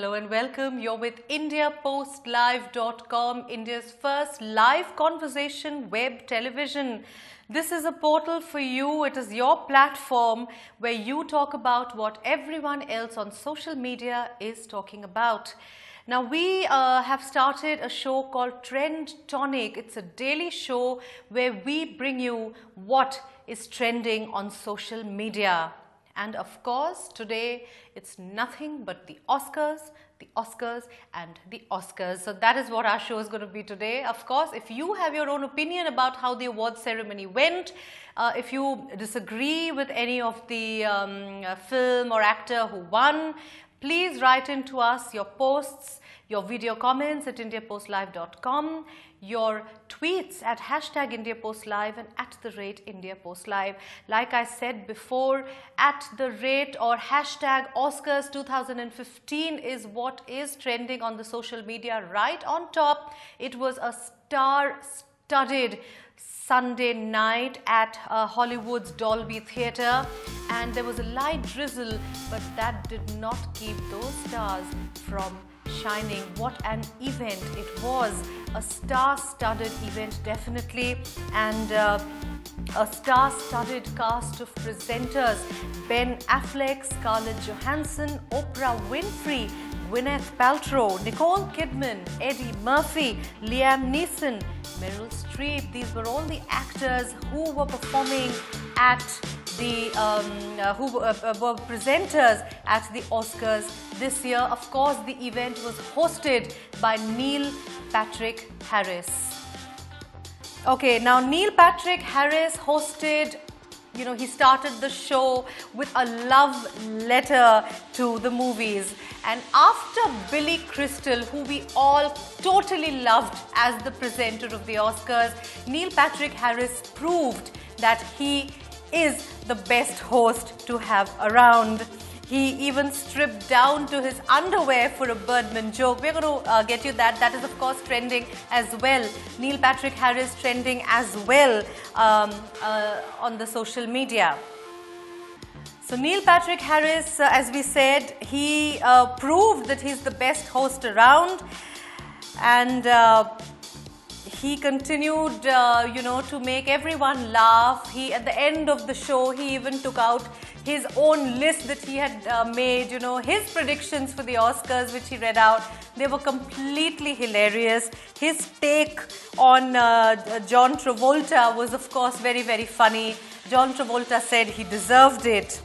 hello and welcome. You're with IndiaPostLive.com, India's first live conversation web television. This is a portal for you. It is your platform where you talk about what everyone else on social media is talking about. Now, we have started a show called Trend Tonic. It's a daily show where we bring you what is trending on social media. And of course, today it's nothing but the Oscars, and the Oscars. So that is what our show is going to be today. Of course, if you have your own opinion about how the awards ceremony went, if you disagree with any of the film or actor who won, please write in to us your posts, your video comments at IndiaPostLive.com, your tweets at #IndiaPostLive and @IndiaPostLive. Like I said before, @ or #Oscars 2015 is what is trending on the social media. Right on top, it was a star-studded Sunday night at Hollywood's Dolby Theatre, and there was a light drizzle, but that did not keep those stars from shining. What an event it was. A star-studded event, definitely, and a star-studded cast of presenters: Ben Affleck, Scarlett Johansson, Oprah Winfrey, Gwyneth Paltrow, Nicole Kidman, Eddie Murphy, Liam Neeson, Meryl Streep. These were all the actors who were performing at the were presenters at the Oscars this year. Of course, the event was hosted by Neil Patrick Harris. Okay, now Neil Patrick Harris hosted, he started the show with a love letter to the movies. And after Billy Crystal, who we all totally loved as the presenter of the Oscars, Neil Patrick Harris proved that he is the best host to have around. He even stripped down to his underwear for a Birdman joke. We're going to get you that. That is, of course, trending as well. Neil Patrick Harris trending as well on the social media. So Neil Patrick Harris, as we said, he proved that he's the best host around, and he continued, to make everyone laugh. At the end of the show, he even took out his own list that he had made, his predictions for the Oscars, which he read out. They were completely hilarious. His take on John Travolta was, of course, very, very funny. John Travolta said he deserved it.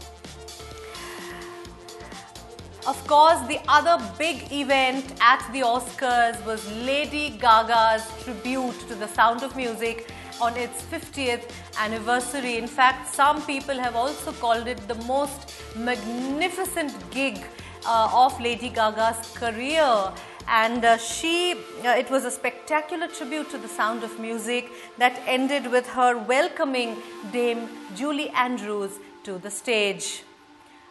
Of course, the other big event at the Oscars was Lady Gaga's tribute to The Sound of Music on its 50th anniversary. In fact, some people have also called it the most magnificent gig of Lady Gaga's career. And it was a spectacular tribute to The Sound of Music that ended with her welcoming Dame Julie Andrews to the stage.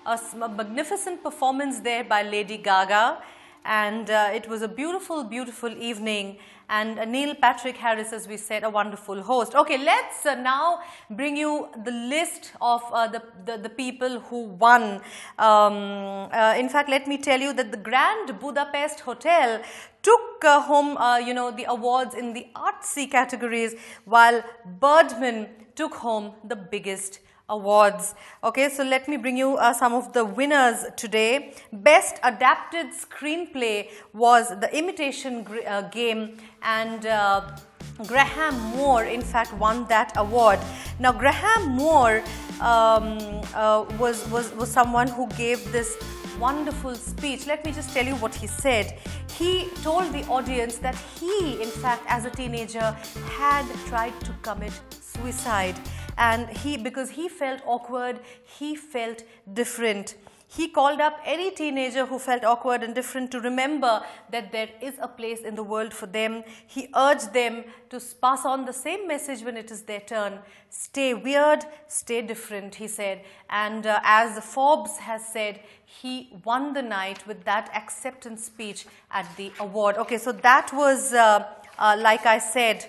A magnificent performance there by Lady Gaga, and it was a beautiful, beautiful evening. And Neil Patrick Harris, as we said, a wonderful host. Okay, let's now bring you the list of the people who won. In fact, let me tell you that the Grand Budapest Hotel took home, the awards in the artsy categories, while Birdman took home the biggest awards. Okay, so let me bring you some of the winners today. Best Adapted Screenplay was The Imitation Game, and Graham Moore, in fact, won that award. Now, Graham Moore was someone who gave this wonderful speech. Let me just tell you what he said. He told the audience that he, in fact, as a teenager, had tried to commit suicide. And because he felt awkward, he felt different. He called up any teenager who felt awkward and different to remember that there is a place in the world for them. He urged them to pass on the same message when it is their turn. Stay weird, stay different, he said. And as Forbes has said, he won the night with that acceptance speech at the award. Okay, so that was, like I said,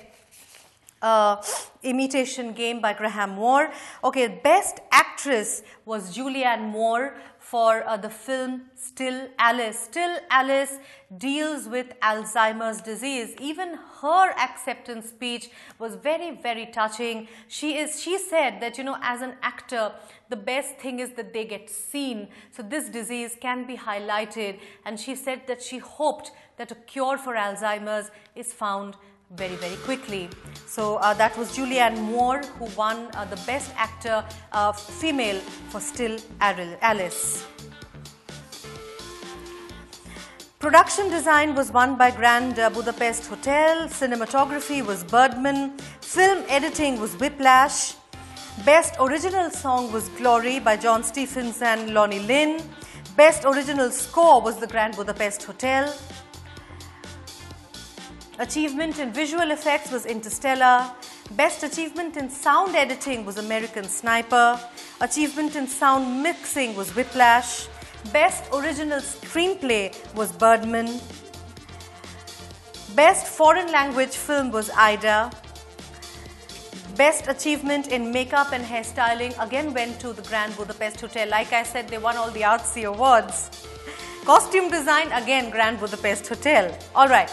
Imitation Game by Graham Moore. Okay, Best Actress was Julianne Moore for the film Still Alice. Still Alice deals with Alzheimer's disease. Even her acceptance speech was very, very touching. She said that, you know, as an actor, the best thing is that they get seen. So this disease can be highlighted, and she said that she hoped that a cure for Alzheimer's is found very, very quickly. So that was Julianne Moore, who won the Best Actor Female for Still Alice. Production design was won by Grand Budapest Hotel. Cinematography was Birdman. Film editing was Whiplash. Best original song was Glory by John Stephens and Lonnie Lynn. Best original score was the Grand Budapest Hotel. Achievement in visual effects was Interstellar. Best achievement in sound editing was American Sniper. Achievement in sound mixing was Whiplash. Best original screenplay was Birdman. Best foreign language film was Ida. Best achievement in makeup and hairstyling again went to the Grand Budapest Hotel. Like I said, they won all the artsy awards. Costume design, again Grand Budapest Hotel. All right.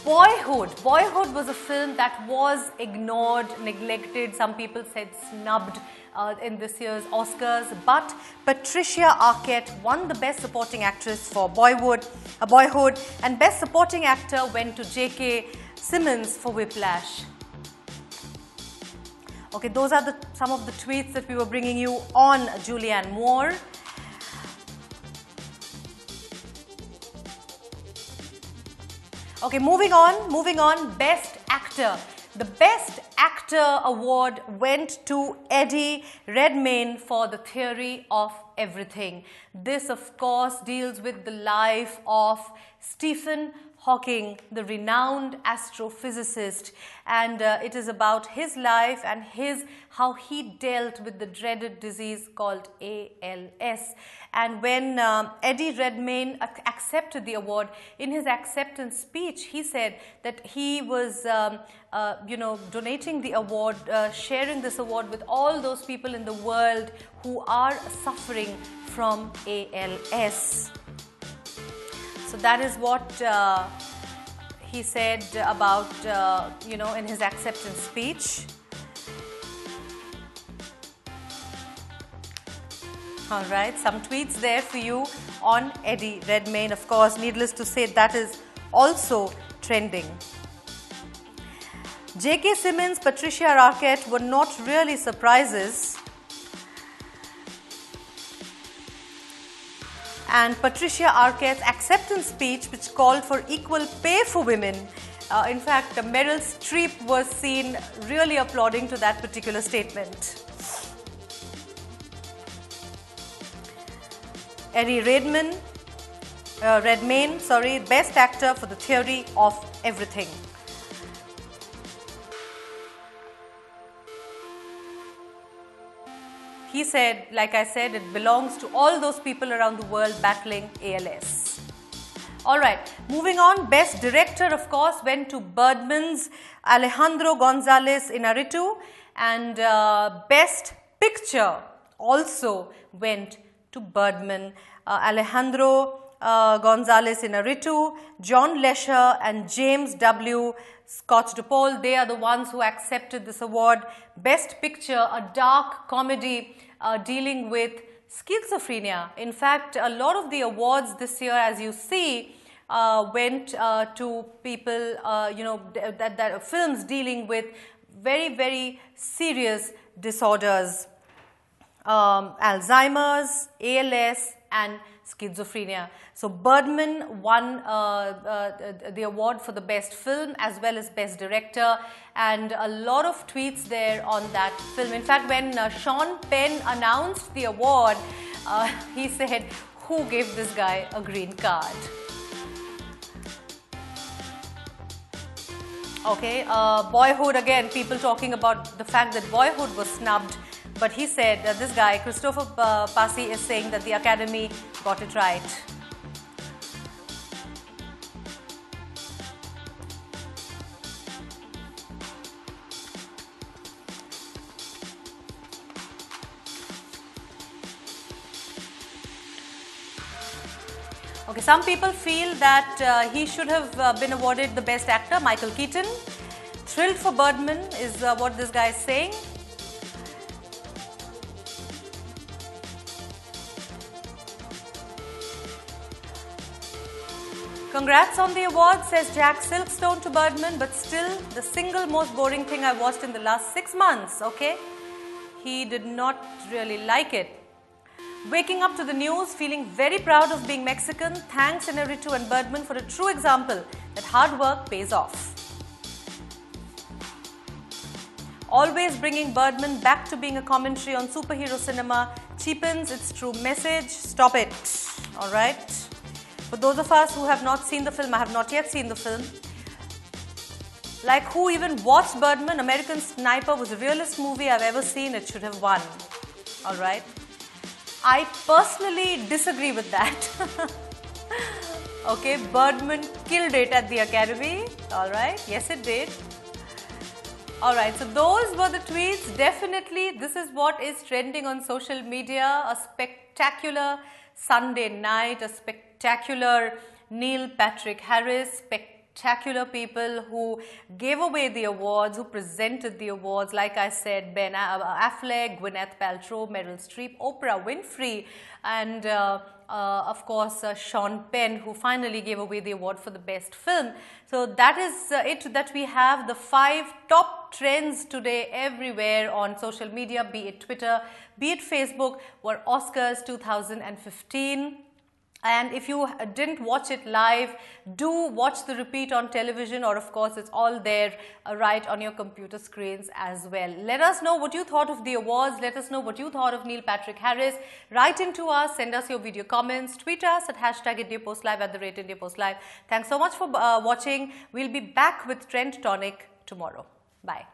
Boyhood. Boyhood was a film that was ignored, neglected, some people said snubbed in this year's Oscars, but Patricia Arquette won the Best Supporting Actress for Boyhood, and Best Supporting Actor went to J.K. Simmons for Whiplash. Okay, those are some of the tweets that we were bringing you on Julianne Moore. Okay, moving on, Best Actor. The Best Actor award went to Eddie Redmayne for The Theory of Everything. This, of course, deals with the life of Stephen Hawking, the renowned astrophysicist, and it is about his life and how he dealt with the dreaded disease called ALS. And when Eddie Redmayne accepted the award, in his acceptance speech, he said that he was, donating the award, sharing this award with all those people in the world who are suffering from ALS. So that is what he said about, in his acceptance speech. All right, some tweets there for you on Eddie Redmayne. Of course, needless to say, that is also trending. J.K. Simmons, Patricia Arquette were not really surprises. And Patricia Arquette's acceptance speech, which called for equal pay for women. In fact, Meryl Streep was seen really applauding to that particular statement. Eddie Redmayne, Best Actor for The Theory of Everything. He said, like I said, it belongs to all those people around the world battling ALS. All right, moving on, Best Director, of course, went to Birdman's Alejandro González Iñárritu, and Best Picture also went to Birdman. Alejandro González Iñárritu, John Lesher and James W. Scott DuPaul, they are the ones who accepted this award. Best Picture, a dark comedy dealing with schizophrenia. In fact, a lot of the awards this year, as you see, went to people, that films dealing with very, very serious disorders. Alzheimer's, ALS and schizophrenia. So Birdman won the award for the best film as well as best director, and a lot of tweets there on that film. In fact, when Sean Penn announced the award, he said, "Who gave this guy a green card?" Okay, Boyhood, again, people talking about the fact that Boyhood was snubbed. But he said that this guy, Christopher Passy, is saying that the Academy got it right. Okay, some people feel that he should have been awarded the best actor, Michael Keaton. Thrilled for Birdman is what this guy is saying. Congrats on the award, says Jack Silkstone to Birdman, but still the single most boring thing I watched in the last 6 months, okay? He did not really like it. Waking up to the news, feeling very proud of being Mexican. Thanks Inarritu and Birdman for a true example that hard work pays off. Always bringing Birdman back to being a commentary on superhero cinema cheapens its true message. Stop it. Alright. For those of us who have not seen the film, I have not yet seen the film. Like, who even watched Birdman? American Sniper was the realest movie I've ever seen. It should have won. Alright. I personally disagree with that. Okay, Birdman killed it at the Academy. Alright, yes it did. Alright, so those were the tweets. Definitely, this is what is trending on social media. A spectacular Sunday night, a spectacular Neil Patrick Harris, spectacular people who gave away the awards, who presented the awards. Like I said, Ben Affleck, Gwyneth Paltrow, Meryl Streep, Oprah Winfrey, and of course Sean Penn, who finally gave away the award for the best film. So that is it, that we have the 5 top trends today everywhere on social media, be it Twitter, be it Facebook, were Oscars 2015. And if you didn't watch it live, do watch the repeat on television, or of course it's all there right on your computer screens as well. Let us know what you thought of the awards. Let us know what you thought of Neil Patrick Harris. Write into us, send us your video comments, tweet us at #IndiaPostLive @IndiaPostLive. Thanks so much for watching. We'll be back with Trend Tonic tomorrow. Bye.